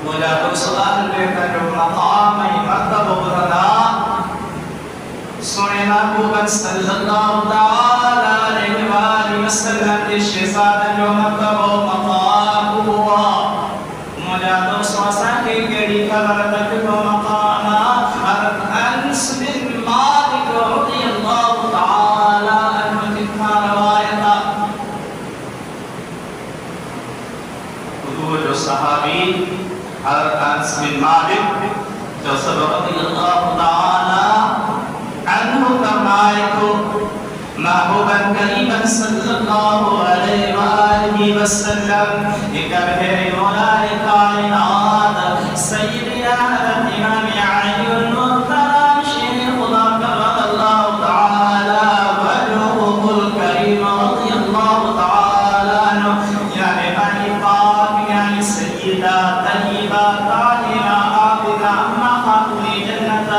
مجھا تو سوال بیتا جو مقام مرتبہ بلندہ سونے محبوب صلی اللہ تعالی علیہ وآلہ وسلم کے شہزادہ جو مرتبہ مقام ہوا مجھا تو سواسا کے گڑی خبر تک جو مقام حضرت انس بن مالک رضی اللہ تعالی عنہ جتنا روایتا جو صحابی حضرت انس بن مالک جو سب رضی اللہ تعالی عنہ فرمائے کو محبوبا قریبا صلی اللہ علیہ وآلہ وسلم ایک بہر مولا کائنات سیدنا حضرت امام علی المحترم شیخ خدا کرم اللہ تعالی وجہہ الکریم رضی اللہ تعالی عنہ یعنی بنی پاک یعنی سیدہ طیبہ طاہرہ عابدہ اما خاتون جنت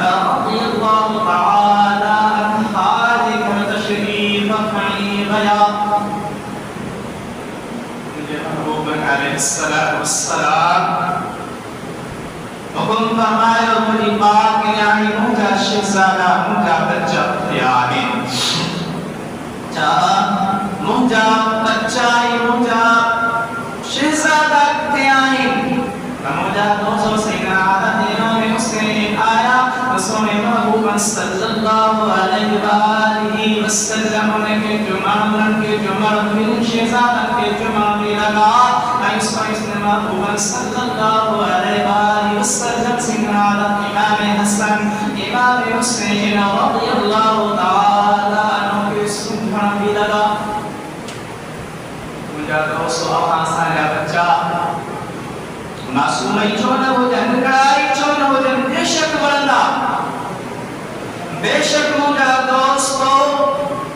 رضی اللہ تعالی عنہا لکن تشریف فرمائی گیا محبوب علیہ السلام حکم فرمایا بنی پاک یعنی مجھا شہزادہ مجھا بچہ یعنی مجھا بچہ مجھا شہزادہ تیائی مجھا دوسو سیدنا عادت دینوں میں حسین آیا رسول محبوب صلی اللہ علیہ وآلہ وسلم کے جمعن کے جمعن من شہزادہ کے جمعن لگا ایسا محبوب صلی اللہ علیہ وآلہ وسلم سیدنا عادت امام حسن امام حسین رضی اللہ تعالی عنہ کے سنگھن بھی لگا مجھا دوسو آسان یا بچہ معصومی چون ہو جن کڑائی چون ہو جن بے شک بلندہ بے شک مجھا دوستو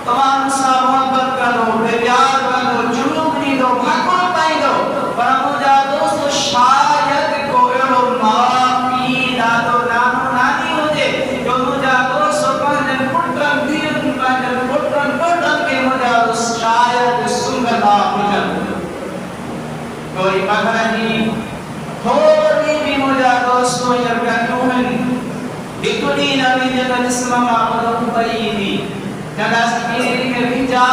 تمام سا محبت کرو بے پیار کرو جنوب نہیں دو بھاکر پائی دو پر مجھا دوستو شاید کو ایڑو ماں پی دادو نانو نانی ہو دے جو مجھا دوستو پانجن پٹرن دیرن پانجن پٹرن کے مجھا دوست شاید سنگتا مجھن کوئی مکرہی تھوڑی بھی مجھا دوستو یرگنوہن بکلی نبی جگہ جسم معبود قریبی جگہ سکیری میں بھیجا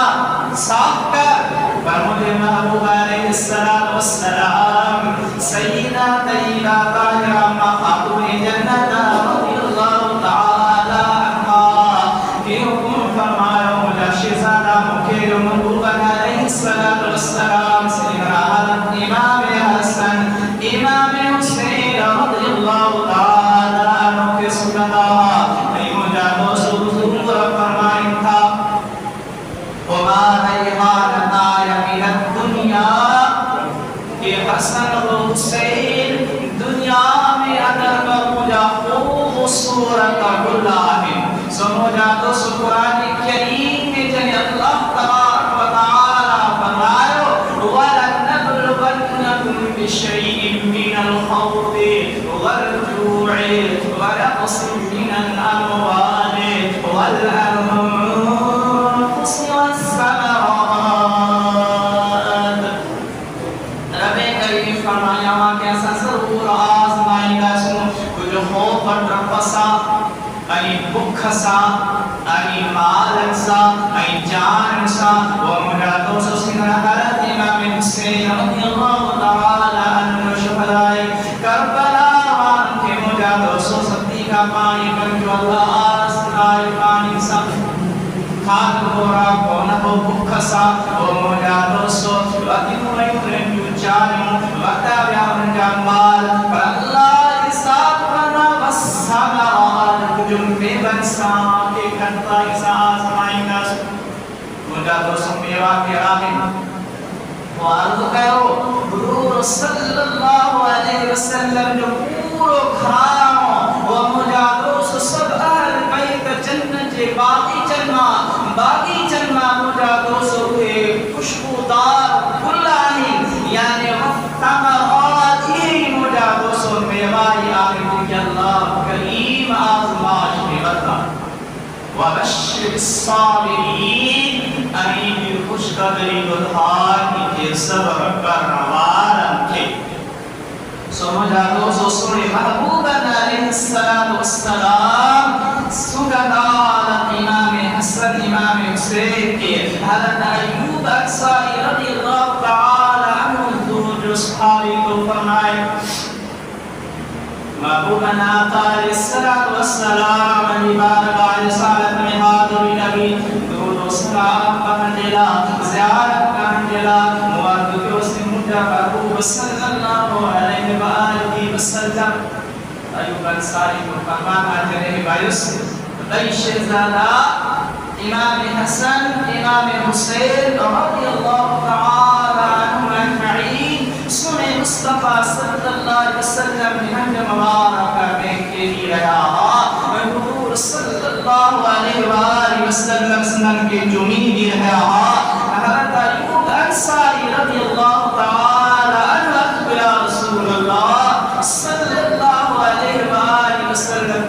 صاف کر پر مجھے محبوب علیہ السلام سیدہ طیبہ طاہرہ خاتون جنت رضی اللہ تعالی عنہا کہ حکم فرمایا مجھا شہزادہ مکھیل محبوب علیہ السلام سیدنا حضرت امام حسن امام حسین رضی اللہ تعالی عنہ کے سنتا نہیں مجھا دوستو ضرور فرمائن تھا وما ریحانتا یمین الدنیا کہ حسن و حسین دنیا میں اگر مجھا خوبصورت اللہ ہے سو مجھا دوستو قرآن کریم میں جنہیں اللہ تبارک و تعالی فرمائے وَلَنَبْلُوَنَّكُمْ بِشَيْءٍ مِّنَ الْخَوْفِ وَالْجُوعِ وَنَقْصٍ مِّنَ الْأَمْوَالِ وَالْأَنفُسِ وَالثَّمَرَاتِ رب کریم فرمایا وہاں کیسا ضرور آزمائی گا سنو کچھ خوف اور رفسا ای بکھسا ای مالنسا ای جانسا ومجھا دوسو سنگرہ حضرت امام حسین رضی اللہ تعالی عنہ شہدائی کربلا وان کے مجھا دوسو سبتی کا پانی کنجو اللہ آسنائی پانی سا کھاد گورا کونہو بکھسا ومجھا دوسو وقتی موئی رنجو چارم وقتا بیان جامال پر اللہ حساب کرنا وسامران کجم بے بنسا کے کنتا ایسا آزمائیں گا مجھا دوسو میوہ کے آمین وعرض کرو حضور صلی اللہ علیہ وسلم جو پورو کھرامو ومجھا دوسو سب اہل بیت جنت جے باقی چنما مجھا دوسو کے خوشبودار گلاہی یعنی وفتمرات ہی مجھا دوسو میوائی آمین کہ اللہ کریم آزماش میں بتا وبشر الصابرین امین خوشقدری بدھانی کے صبر کرنوارن کے Somojado sosuri mahbuban alaihi salatu wassalam sugadat Imam Hasan Imam Hussein ke Hazrat Ayyub Ansari radhiyallahu ta'ala anhu durud sahabi ko farmaya محبوبا آقا علیہ الصلوۃ والسلام عبارت علی رسالت میں حاضر نبی درود و سلام کا منزلہ زیارت کا منزلہ مواد کے اس مدہ محبوب صلی اللہ علیہ وآلہ وسلم ایوب انصاری کو فرمانا کرے بایس بھائی شہزادہ امام حسن امام حسین رضی اللہ تعالی عنہم اجمعین سنے مصطفیٰ صلی اللہ علیہ وسلم نہج مبارکہ میں کیلی رہا حضور صلی اللہ علیہ وآلہ وسلم سنن کے جمید رہا حضرت ایوب انصاری رضی اللہ تعالی عنہ یا رسول اللہ صلی اللہ علیہ وآلہ وسلم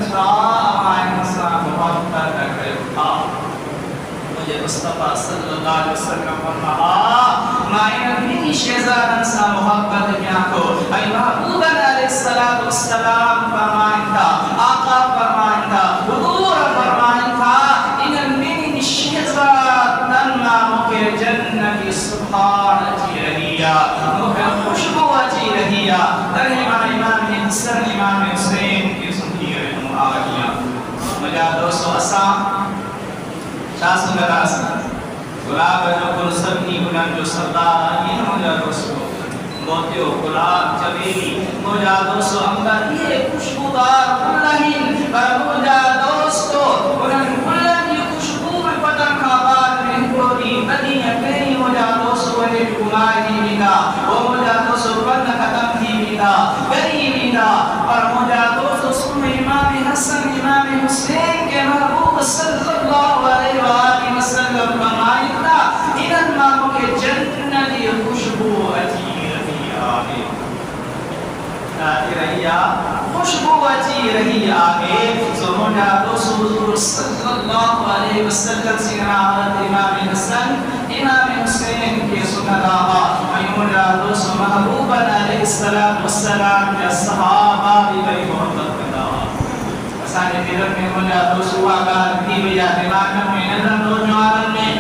مصطفیٰ صلی اللہ علیہ وسلم فرمایا میں نبی شہزادہ سے محبت کیا کو اے محبوب علیہ الصلوۃ والسلام فرمائتا آقا فرمائتا حضور فرمائتا ان من شہزادہ نام کے جنت سبحان جی رہیا خوشبو جی رہیا امام حسن امام حسین کی سنتی رہنو آگیا مجھا دوستو اساں شاس نراس گلاب جو گلسنی گلن جو سردار یہ مجھا دوستو موتیو گلاب چبیلی مجھا دوستو امبر یہ خوشبودار گلہین پر مجھا دوستو گلن گلن یہ خوشبو میں پتن خوابات میں گوری بدیاں کہیں مجھا دوستو وہی گمائی دی بیدا وہ مجھا دوستو بند ختم دی بیدا گری بیدا اور مجھا دوستو سن امام حسن امام حسین کے محبوب صلی اللہ علیہ وآلہ وسلم فرمائتا ان الماموں کے جنتی خوشبو اچھی رہی آگے خوشبو اچھی رہی آگے سو مجھا دوست حضور صلی اللہ علیہ وسلم سینا حضرت امام حسن امام حسین کے سنراہا مجھا دوست محبوب علیہ السلام کے صحابہ بھی بڑی محبت کرتا سارے دلوں میں مجھا دوست ہوا کار کی بجا دماغ میں نظر نوجوان میں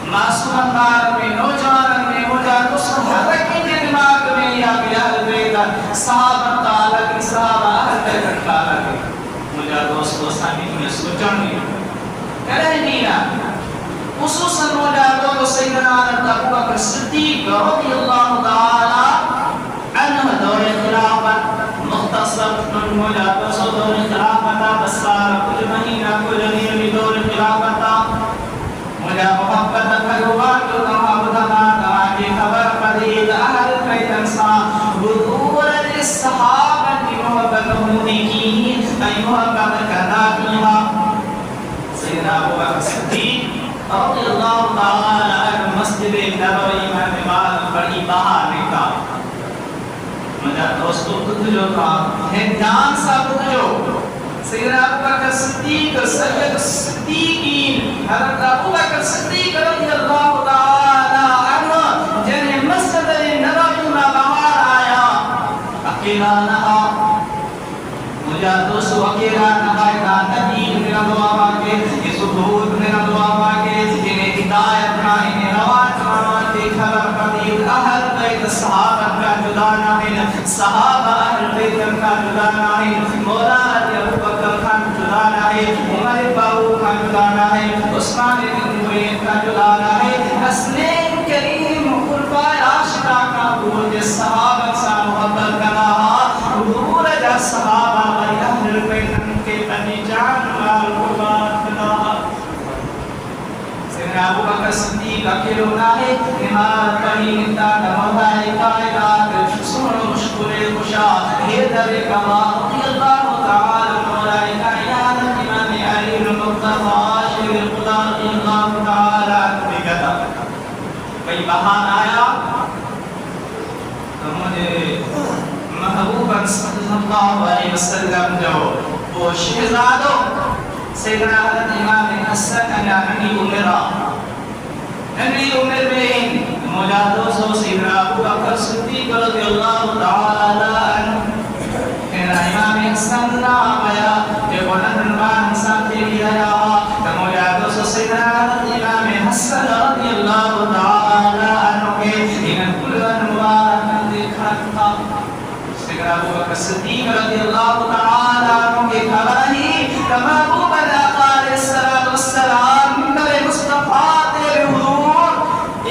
معصوم اندار میں نوجوان میں مجھا دوست حرکی کے دماغ میں یا بیال بیدہ صحابہ تعالیٰ کی صحابہ اہل بیدہ تعالیٰ کی مجھا دوست کو سامن میں سوچن گیا کرے دیا خصوصاً مجھا دوست سیدنا ابو بکر صدیق رضی اللہ تعالیٰ عنہ دور خلافت مختصر من مجھا دوست دور خلافتا بسار کل مہینہ کل نیمی دور خلافتا مجھا محبت تکروان جو تمہابدنا تاکی خبر قدید اہل قیدن سا حضور الصحابہ کی محبت ہونے کی ای محبت کرنا کیا سیدنا ابو بکر صدیق رضی اللہ تعالی عنہ مسجد نبوی میں نماز پڑھی باہر نکلا مجھا دوستو خود جو تھا ہندان سا خود جو سیدنا ابو بکر صدیق سید الصدیقین حضرت ابو بکر صدیق رضی اللہ تعالی عنہ جنہیں مسجد نبوی میں باہر آیا اکیلا نہا مجھا دوستو اکیلا نہا نبی میرا دعا مانگے یہ سبود میرا دعا مانگے جنہیں ہدایت انہیں روایت مانگے خبر قدیر اہل بیت صحابہ کا جدا نہ صحابہ اہل بیت کا جدا نہ مولا علی ابو بکر کا جدا نہ عمر فاروق کا جدا نہ عثمان بن عفان کا جدا نہ حسنین کریم خلفائے راشدہ کا بوجھ صحابہ سے محبت کرنا حضور جا صحابہ و اہل بیت کے بنی جان وال قربان کرنا سیدنا ابو بکر صدیق اکیلو ناہے نماز پڑھی نتا نموضائی کائنات سنو مشکل خوشا حیدر کما رضی اللہ تعالی مولائی کائنات امام علی المقتضى عاشر الخدا رضی اللہ تعالی عنہ گدا کئی بہان آیا تو مجھے محبوباً صلی اللہ علیہ وسلم جو وہ شہزادوں سیدنا حضرت امام حسن انہی عمرہ انہی عمر میں مجادو سو سیدنا ابو بکر صدیق رضی اللہ تعالی پسند تھا. سیدنا ابو بکر صدیق رضی اللہ تعالی عنہ کے گھرانے کا محبوب آقا علیہ الصلوۃ والسلام ممبر مصطفیٰ تیرے حضور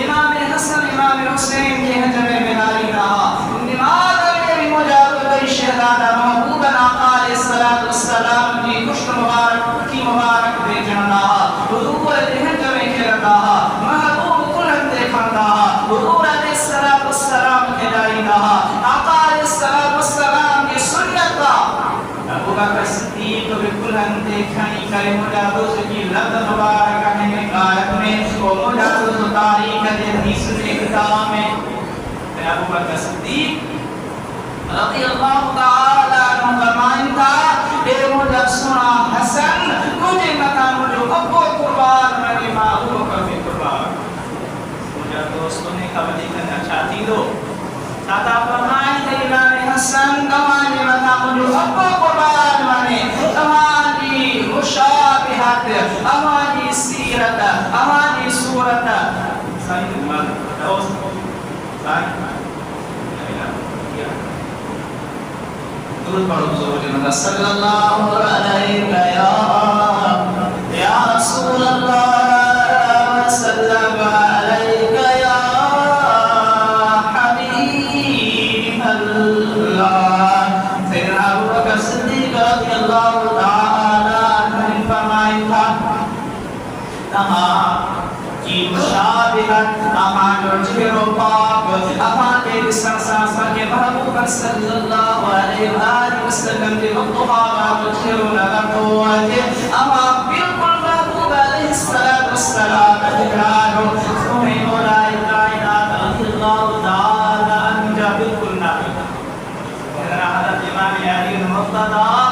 امام حسن امام حسین کے حجر ملاری رہا. نماز میں مجاہد شہزادہ محبوب آقا علیہ الصلوۃ والسلام کی کشت مبارک کی مبارک دے جانا حضور حجر کے رہا محبوب کلن دیکھنا حضور علیہ الصلوۃ والسلام کے جاری رہا. آقا علیہ الصلوۃ والسلام کی سنت کا ابو بکر صدیق بالکل ہم دیکھنی کرے مجاہد کی لفظ مبارک ہے غائب میں وہ مجاہد تاریخ حدیث کے کتاب میں ابو بکر صدیق رضی اللہ تعالی عنہ فرمائیں تھا اے مجھے سنا حسن مجھے متا مجھے ابو قربان میری ماں ابو بکر بھی قربان. مجھے دوستوں نے قبلی کرنا چاہتی دو تاتا فرمائیں تھے امام حسن تمہاری متا مجھے ابو قربان مانے تمہاری مشابہت ہماری سیرت ہماری صورت صحیح بات دوست صحیح درود پڑھو حضور جنت صلی اللہ علیہ یا رسول اللہ صلی علیہ یا حبیب اللہ. سیدنا ابو بکر صدیق رضی اللہ تعالی عنہ فرمائیں تھا کی مشابہت امان جبر و پاک امان دے سرساسا کے محبوب صلی اللہ علیہ وآلہ وسلم دے وقتها مجھر نگتو آجے امان بالکل محبوب علیہ السلام دکھانو سوہی مولائی کائنات رضی اللہ تعالی عنہ بالکل نگتو. حضرت امام علی المقتدى